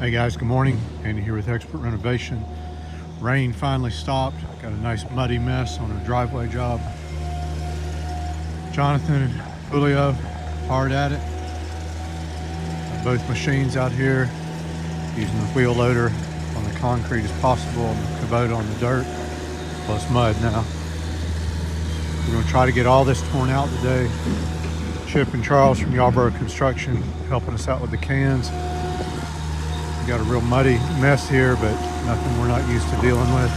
Hey guys, good morning. Andy here with Expert Renovation. Rain finally stopped. Got a nice muddy mess on a driveway job. Jonathan and Julio hard at it. Got both machines out here using the wheel loader on the concrete as possible and the Kubota on the dirt, plus mud now. We're going to try to get all this torn out today. Chip and Charles from Yarborough Construction helping us out with the cans. We got a real muddy mess here, but nothing we're not used to dealing with.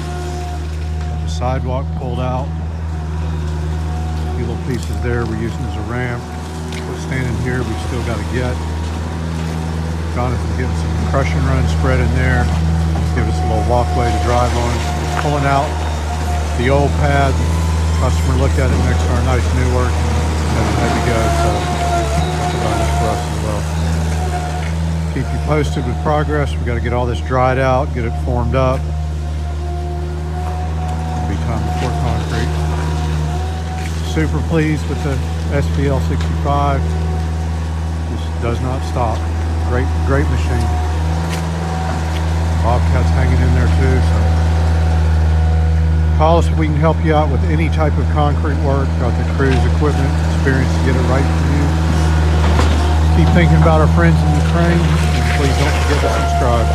Got the sidewalk pulled out. A few little pieces there we're using as a ramp. We're standing here, we've still got to get. Jonathan's getting some crushing run spread in there. Give us a little walkway to drive on. We're pulling out the old pad. Customer looked at it next to our nice new work and had to go, so that's a bonus for us as well. Keep you posted with progress. We got to get all this dried out, get it formed up. It'll be time to pour concrete. Super pleased with the SPL 65. Just does not stop. Great machine. Bobcat's hanging in there too. So call us if we can help you out with any type of concrete work. Got the crews, equipment, experience to get it right for you. Keep thinking about our friends in Ukraine, and please don't forget to subscribe.